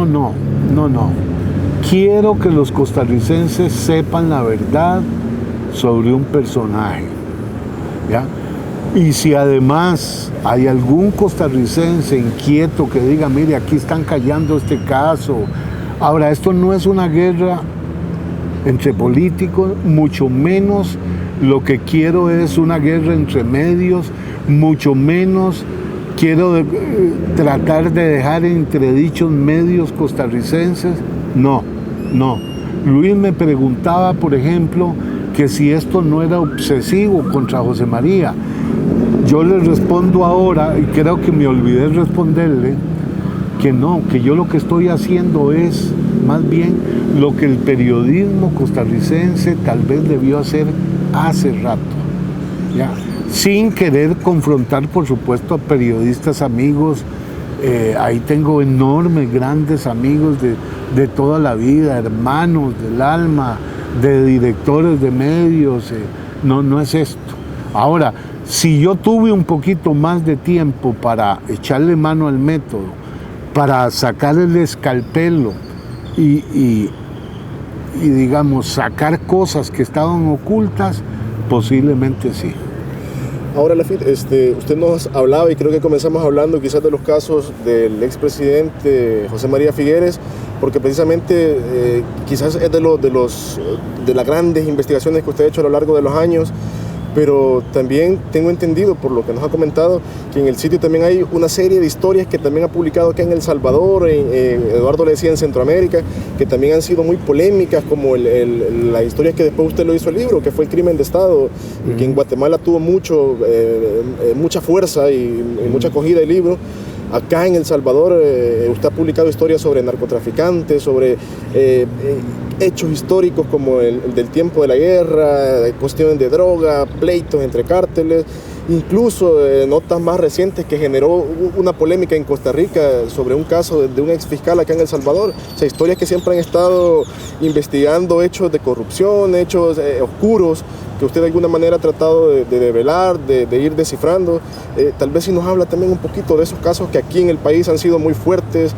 Quiero que los costarricenses sepan la verdad sobre un personaje, ¿ya? Y si además hay algún costarricense inquieto que diga, mire, aquí están callando este caso. Ahora, esto no es una guerra entre políticos, mucho menos lo que quiero es una guerra entre medios, mucho menos quiero tratar de dejar entredichos medios costarricenses. No. Luis me preguntaba, por ejemplo, que si esto no era obsesivo contra José María. Yo le respondo ahora, y creo que me olvidé responderle, que no, que yo lo que estoy haciendo es más bien lo que el periodismo costarricense tal vez debió hacer hace rato, ¿ya? Sin querer confrontar, por supuesto, a periodistas amigos. Ahí tengo enormes, grandes amigos de toda la vida, hermanos del alma, de directores de medios. No es esto. Ahora, si yo tuve un poquito más de tiempo para echarle mano al método, para sacar el escalpelo y digamos, sacar cosas que estaban ocultas, posiblemente sí. Ahora, Lafit, usted nos hablaba, y creo que comenzamos hablando quizás de los casos del expresidente José María Figueres, porque precisamente quizás es de las grandes investigaciones que usted ha hecho a lo largo de los años, pero también tengo entendido, por lo que nos ha comentado, que en el sitio también hay una serie de historias que también ha publicado acá en El Salvador, Eduardo le decía en Centroamérica, que también han sido muy polémicas, como la historia que después usted lo hizo el libro, que fue el crimen de Estado, y que en Guatemala tuvo mucha fuerza y mucha acogida el libro. Acá en El Salvador usted ha publicado historias sobre narcotraficantes, sobre hechos históricos como el del tiempo de la guerra, cuestiones de droga, pleitos entre cárteles, incluso notas más recientes que generó una polémica en Costa Rica sobre un caso de un exfiscal acá en El Salvador. O sea, historias que siempre han estado investigando hechos de corrupción, hechos oscuros, que usted de alguna manera ha tratado de develar, de ir descifrando. Tal vez si nos habla también un poquito de esos casos que aquí en el país han sido muy fuertes,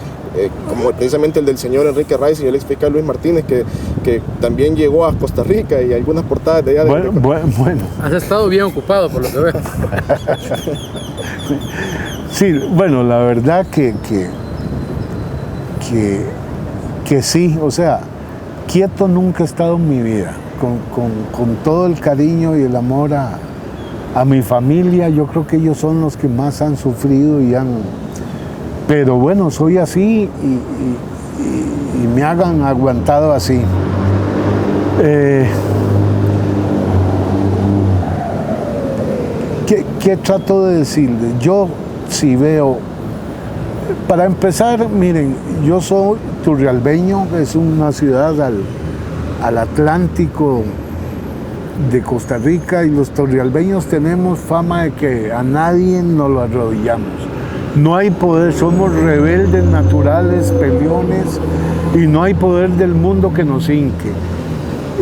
como precisamente el del señor Enrique Rice y el exfiscal Luis Martínez, que también llegó a Costa Rica, y algunas portadas de allá de Bueno. Has estado bien ocupado, por lo que veo. Sí, bueno, la verdad que sí, o sea, quieto nunca he estado en mi vida. Con todo el cariño y el amor a mi familia, yo creo que ellos son los que más han sufrido pero bueno, soy así y me hagan aguantado así. ¿Qué trato de decirles? Yo sí veo, para empezar, miren, yo soy turrialbeño, es una ciudad al Atlántico de Costa Rica, y los turrialbeños tenemos fama de que a nadie nos lo arrodillamos. No hay poder, somos rebeldes naturales, peleones, y no hay poder del mundo que nos hinque.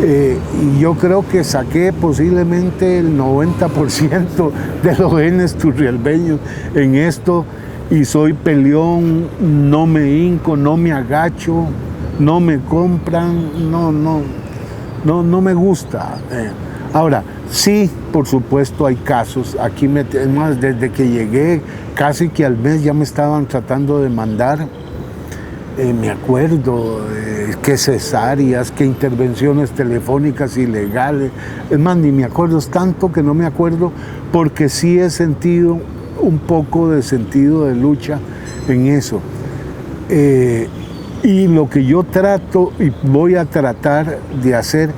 Y yo creo que saqué posiblemente el 90% de los genes turrialbeños en esto, y soy peleón, no me hinco, no me agacho, no me compran, no me gusta. Ahora, sí, por supuesto hay casos, aquí más desde que llegué, casi que al mes ya me estaban tratando de mandar, me acuerdo, que cesáreas, que intervenciones telefónicas ilegales, es más, ni me acuerdo, es tanto que no me acuerdo, porque sí he sentido un poco de sentido de lucha en eso. Y lo que yo trato y voy a tratar de hacer,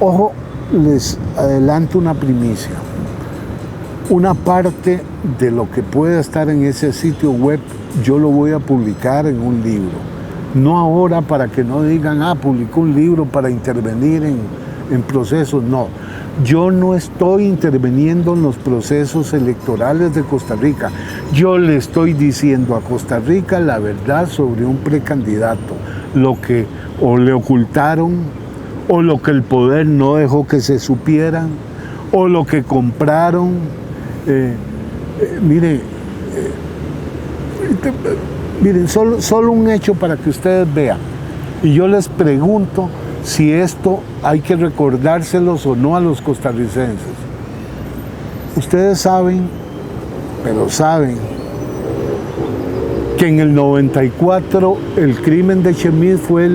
ojo, les adelanto una primicia. Una parte de lo que pueda estar en ese sitio web, yo lo voy a publicar en un libro. No ahora para que no digan, publicó un libro para intervenir en procesos, no. Yo no estoy interviniendo en los procesos electorales de Costa Rica. Yo le estoy diciendo a Costa Rica la verdad sobre un precandidato, lo que o le ocultaron, o lo que el poder no dejó que se supieran, o lo que compraron. Miren, solo un hecho para que ustedes vean. Y yo les pregunto si esto hay que recordárselos o no a los costarricenses. Ustedes saben, pero saben, que en el 94 el crimen de Chemid fue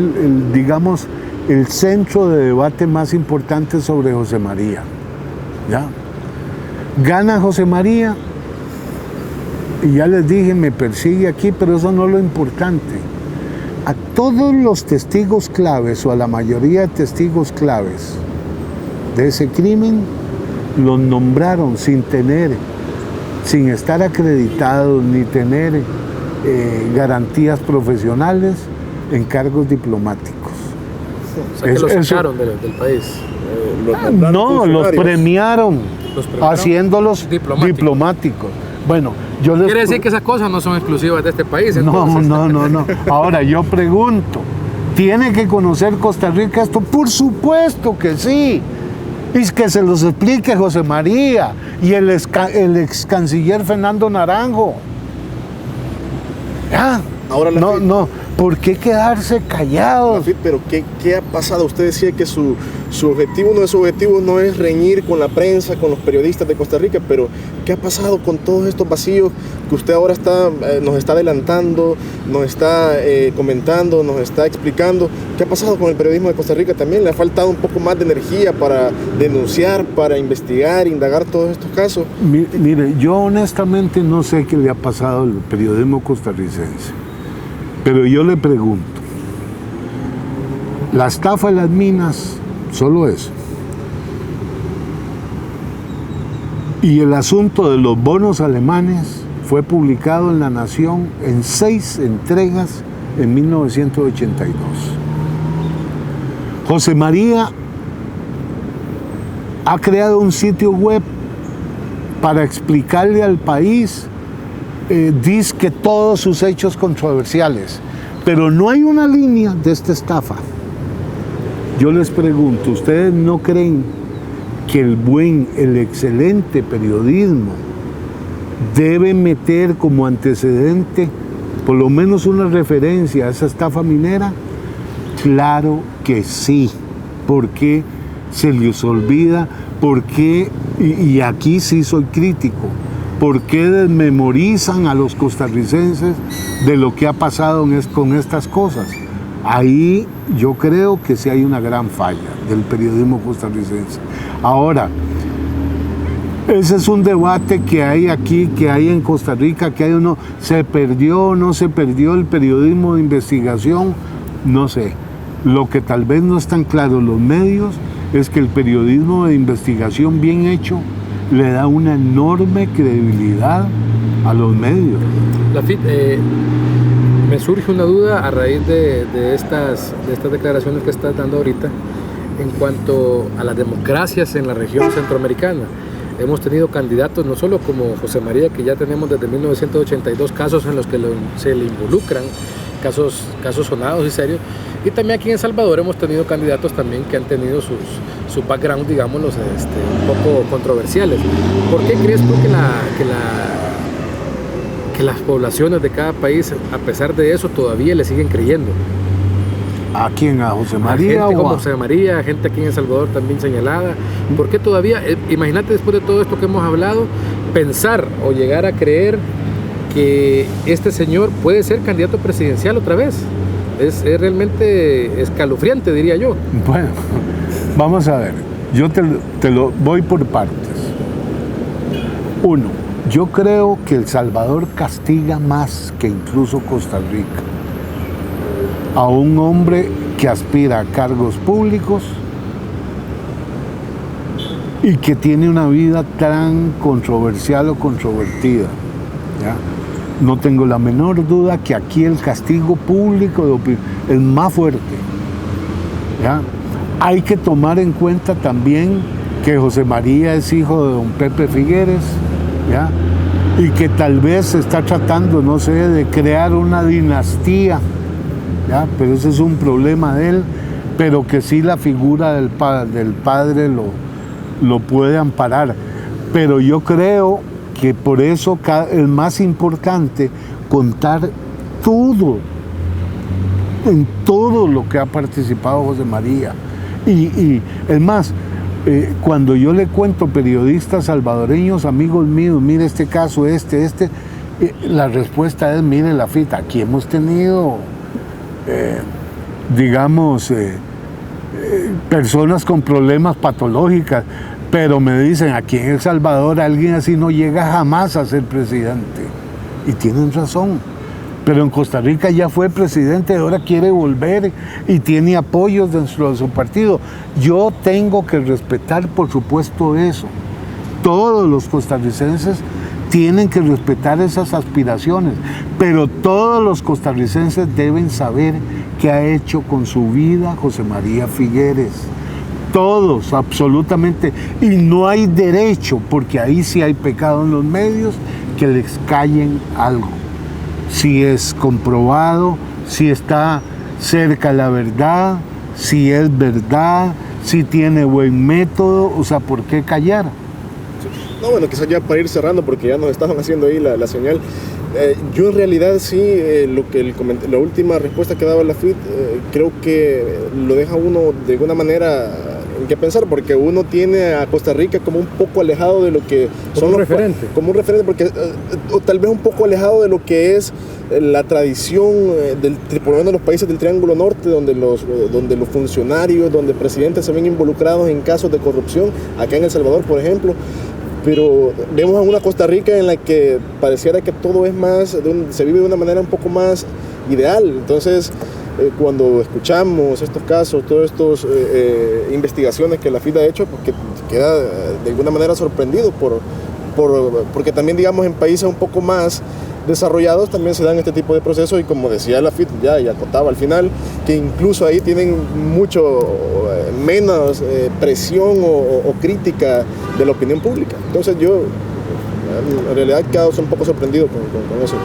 digamos, el centro de debate más importante sobre José María. ¿Ya? Gana José María, y ya les dije, me persigue aquí, pero eso no es lo importante. A todos los testigos claves, o a la mayoría de testigos claves de ese crimen, los nombraron sin estar acreditados ni tener garantías profesionales en cargos diplomáticos. O sea, que los sacaron del país. Los premiaron haciéndolos diplomáticos. Bueno, yo les... Quiere decir que esas cosas no son exclusivas de este país. Entonces. No. Ahora, yo pregunto, ¿tiene que conocer Costa Rica esto? Por supuesto que sí. Y que se los explique José María y el ex canciller Fernando Naranjo. Ahora ¿Por qué quedarse callados? Lafit, pero ¿qué ha pasado? Usted decía que su objetivo, uno de sus objetivos no es reñir con la prensa, con los periodistas de Costa Rica, pero ¿qué ha pasado con todos estos vacíos que usted ahora nos está adelantando, nos está comentando, nos está explicando? ¿Qué ha pasado con el periodismo de Costa Rica también? ¿Le ha faltado un poco más de energía para denunciar, para investigar, indagar todos estos casos? Mire, yo honestamente no sé qué le ha pasado al periodismo costarricense, pero yo le pregunto, la estafa de las minas, solo eso, y el asunto de los bonos alemanes fue publicado en La Nación en 6 entregas en 1982. José María ha creado un sitio web para explicarle al país, dice que todos sus hechos controversiales, pero no hay una línea de esta estafa. Yo les pregunto, ¿ustedes no creen que el excelente periodismo debe meter como antecedente por lo menos una referencia a esa estafa minera? Claro que sí. ¿Por qué se les olvida? ¿Por qué? Y aquí sí soy crítico. ¿Por qué desmemorizan a los costarricenses de lo que ha pasado con estas cosas? Ahí yo creo que sí hay una gran falla del periodismo costarricense. Ahora, ese es un debate que hay aquí, que hay en Costa Rica, que hay uno, ¿se perdió o no se perdió el periodismo de investigación? No sé. Lo que tal vez no están claros los medios es que el periodismo de investigación bien hecho le da una enorme credibilidad a los medios. Lafit, me surge una duda a raíz de estas declaraciones que estás dando ahorita en cuanto a las democracias en la región centroamericana. Hemos tenido candidatos, no solo como José María, que ya tenemos desde 1982 casos en los que se le involucran, casos sonados y serios, y también aquí en El Salvador hemos tenido candidatos también que han tenido su background, digámoslo, un poco controversiales. ¿Por qué crees tú que las poblaciones de cada país, a pesar de eso, todavía le siguen creyendo? ¿A quién? ¿A José María? A gente como José María, gente aquí en El Salvador también señalada. ¿Por qué todavía, imagínate después de todo esto que hemos hablado, pensar o llegar a creer que este señor puede ser candidato presidencial otra vez? Es realmente escalofriante, diría yo. Bueno, vamos a ver, yo te lo voy por partes. Uno, yo creo que El Salvador castiga más que incluso Costa Rica a un hombre que aspira a cargos públicos y que tiene una vida tan controversial o controvertida, ¿ya? No tengo la menor duda que aquí el castigo público es más fuerte, ¿ya? Hay que tomar en cuenta también que José María es hijo de don Pepe Figueres, ¿ya? Y que tal vez se está tratando, no sé, de crear una dinastía, ¿ya? Pero ese es un problema de él, pero que sí la figura del padre lo puede amparar. Pero yo creo que por eso es más importante contar todo, en todo lo que ha participado José María. Y es más, cuando yo le cuento periodistas salvadoreños, amigos míos, mire este caso, la respuesta es, mire Lafit, aquí hemos tenido, personas con problemas patológicas, pero me dicen, aquí en El Salvador alguien así no llega jamás a ser presidente. Y tienen razón. Pero en Costa Rica ya fue presidente, ahora quiere volver y tiene apoyos dentro de su partido. Yo tengo que respetar, por supuesto, eso. Todos los costarricenses tienen que respetar esas aspiraciones, pero todos los costarricenses deben saber qué ha hecho con su vida José María Figueres. Todos, absolutamente. Y no hay derecho, porque ahí sí hay pecado en los medios, que les callen algo. Si es comprobado, si está cerca la verdad, si es verdad, si tiene buen método, o sea, ¿por qué callar? No, bueno, quizás ya para ir cerrando, porque ya nos estaban haciendo ahí la señal. Yo en realidad sí, la última respuesta que daba la FIT, creo que lo deja uno de alguna manera en qué pensar, porque uno tiene a Costa Rica como un poco alejado de lo que son los referentes. Como un referente, porque o tal vez un poco alejado de lo que es la tradición por lo menos los países del Triángulo Norte, donde los funcionarios, donde presidentes se ven involucrados en casos de corrupción, acá en El Salvador, por ejemplo. Pero vemos a una Costa Rica en la que pareciera que todo es más, se vive de una manera un poco más ideal. Entonces, cuando escuchamos estos casos, todas estas investigaciones que la FIT ha hecho, pues queda de alguna manera sorprendido porque también, digamos, en países un poco más desarrollados también se dan este tipo de procesos, y como decía la FIT y acotaba al final, que incluso ahí tienen mucho menos presión o crítica de la opinión pública. Entonces yo en realidad he quedado un poco sorprendido con eso.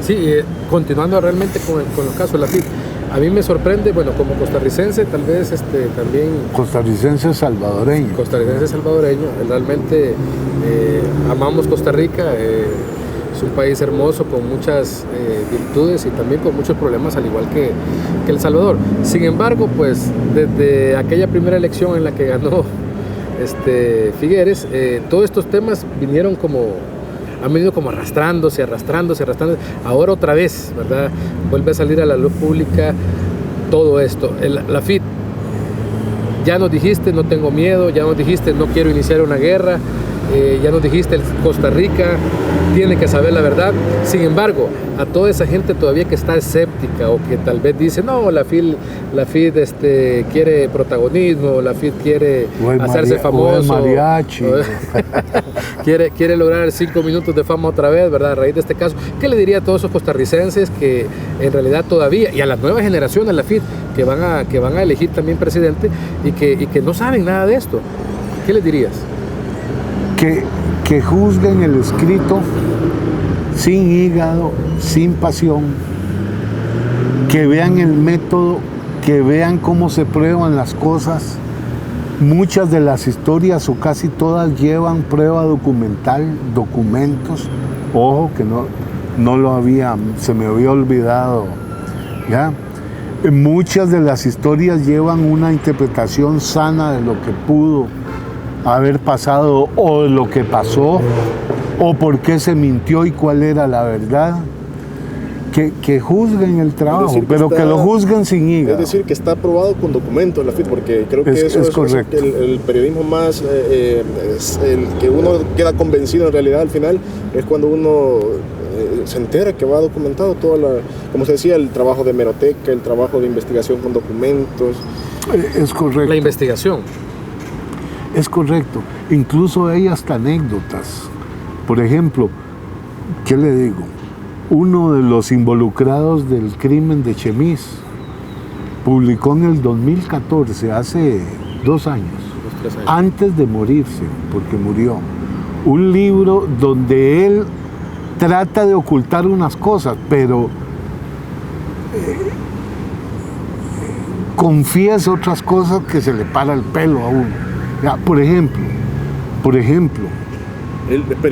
Sí, continuando realmente con los casos de la FIT, a mí me sorprende, bueno, como costarricense, tal vez también... Costarricense salvadoreño. Costarricense salvadoreño, realmente amamos Costa Rica, es un país hermoso con muchas virtudes y también con muchos problemas, al igual que El Salvador. Sin embargo, pues desde aquella primera elección en la que ganó Figueres, todos estos temas han venido como arrastrándose. Ahora otra vez, ¿verdad? Vuelve a salir a la luz pública todo esto. La FIT, ya nos dijiste, no tengo miedo, ya nos dijiste, no quiero iniciar una guerra, ya nos dijiste, Costa Rica tiene que saber la verdad. Sin embargo, a toda esa gente todavía que está escéptica o que tal vez dice, no, la FIT quiere protagonismo, la FIT quiere hacerse famoso, mariachi. quiere lograr 5 minutos de fama otra vez, ¿verdad? A raíz de este caso, ¿qué le diría a todos esos costarricenses que en realidad todavía, y a las nuevas generaciones, la FIT, que van a elegir también presidente y que no saben nada de esto? ¿Qué les dirías? Que juzguen el escrito sin hígado, sin pasión, que vean el método, que vean cómo se prueban las cosas. Muchas de las historias, o casi todas, llevan prueba documental, documentos. Ojo, que se me había olvidado, ¿ya? Muchas de las historias llevan una interpretación sana de lo que pudo haber pasado, o de lo que pasó, o por qué se mintió y cuál era la verdad. Que juzguen el trabajo, pero que lo juzguen sin hígado. Es decir, que está aprobado con documentos la FIT, porque creo que eso es correcto. El periodismo más, el que uno queda convencido en realidad al final, es cuando uno se entera que va documentado como se decía, el trabajo de hemeroteca, el trabajo de investigación con documentos. Es correcto. La investigación. Es correcto. Incluso hay hasta anécdotas. Por ejemplo, ¿qué le digo? Uno de los involucrados del crimen de Chemis publicó en el 2014, hace 2 años, 3 años, antes de morirse, porque murió, un libro donde él trata de ocultar unas cosas, pero confiesa otras cosas que se le para el pelo a uno. Ya, por ejemplo,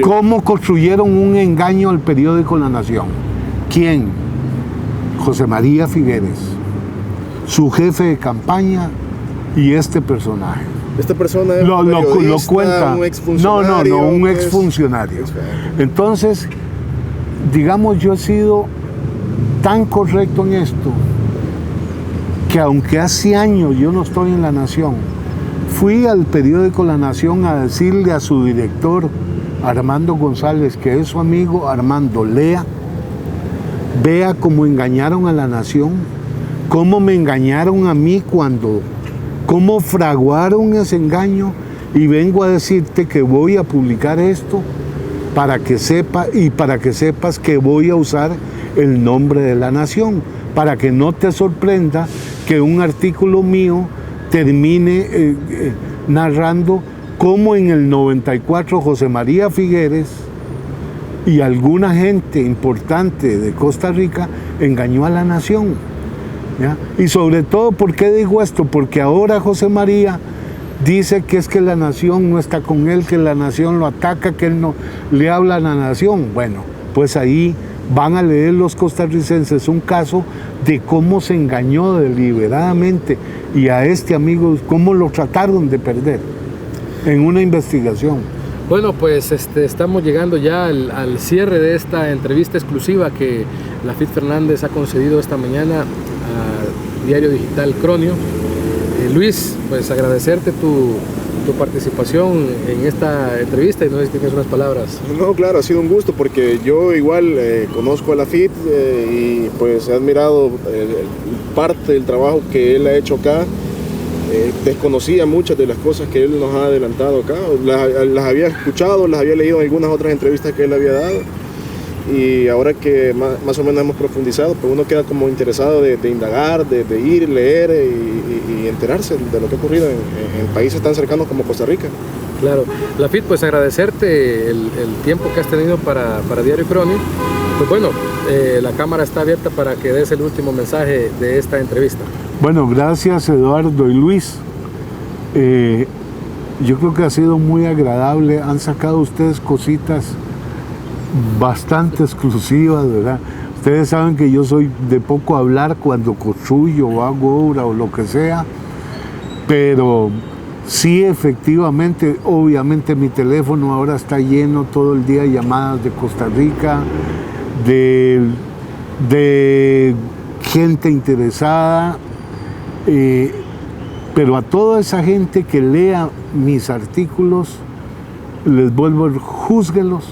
¿cómo construyeron un engaño al periódico La Nación? ¿Quién? José María Figueres, su jefe de campaña y este personaje. Esta persona es lo cuenta. Un exfuncionario. No, un exfuncionario. Entonces, digamos, yo he sido tan correcto en esto que aunque hace años yo no estoy en La Nación, fui al periódico La Nación a decirle a su director, Armando González, que es su amigo: Armando, vea cómo engañaron a La Nación, cómo me engañaron a mí cómo fraguaron ese engaño, y vengo a decirte que voy a publicar esto para que sepas que voy a usar el nombre de La Nación, para que no te sorprenda que un artículo mío termine narrando cómo en el 94 José María Figueres y alguna gente importante de Costa Rica engañó a La Nación, ¿ya? Y sobre todo, ¿por qué digo esto? Porque ahora José María dice que es que la nación no está con él, que la nación lo ataca, que él no le habla a la nación. Bueno, pues ahí van a leer los costarricenses un caso de cómo se engañó deliberadamente y a este amigo cómo lo trataron de perder en una investigación. Bueno, pues estamos llegando ya al cierre de esta entrevista exclusiva que Lafit Fernández ha concedido esta mañana a Diario Digital Cronio. Luis, pues agradecerte tu participación en esta entrevista y no sé si tienes unas palabras. No, claro, ha sido un gusto porque yo igual conozco a Lafit y pues he admirado parte del trabajo que él ha hecho acá. Desconocía muchas de las cosas que él nos ha adelantado acá, las había escuchado, las había leído en algunas otras entrevistas que él había dado y ahora que más o menos hemos profundizado, pues uno queda como interesado de indagar, de ir, leer y enterarse de lo que ha ocurrido en países tan cercanos como Costa Rica. Claro, Lafit, pues agradecerte el tiempo que has tenido para Diario Cronio. Pues bueno, la cámara está abierta para que des el último mensaje de esta entrevista. Bueno, gracias Eduardo y Luis. Yo creo que ha sido muy agradable. Han sacado ustedes cositas bastante exclusivas, ¿verdad? Ustedes saben que yo soy de poco hablar cuando construyo o hago obra o lo que sea, pero sí, efectivamente, obviamente mi teléfono ahora está lleno todo el día de llamadas de Costa Rica, de gente interesada, pero a toda esa gente que lea mis artículos, les vuelvo a decir, júzguenlos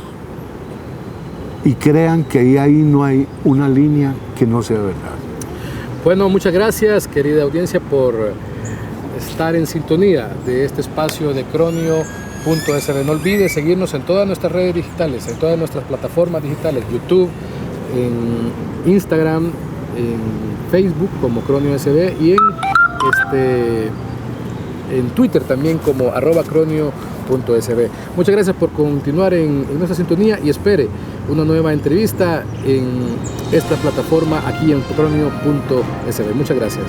y crean que ahí no hay una línea que no sea verdad. Bueno, muchas gracias, querida audiencia, por estar en sintonía de este espacio de Cronio.sb. No olvides seguirnos en todas nuestras redes digitales, en todas nuestras plataformas digitales, YouTube, en Instagram, en Facebook como Cronio.sb y en Twitter también como @Cronio.sb. Muchas gracias por continuar en nuestra sintonía y espere una nueva entrevista en esta plataforma aquí en Cronio.sb. Muchas gracias.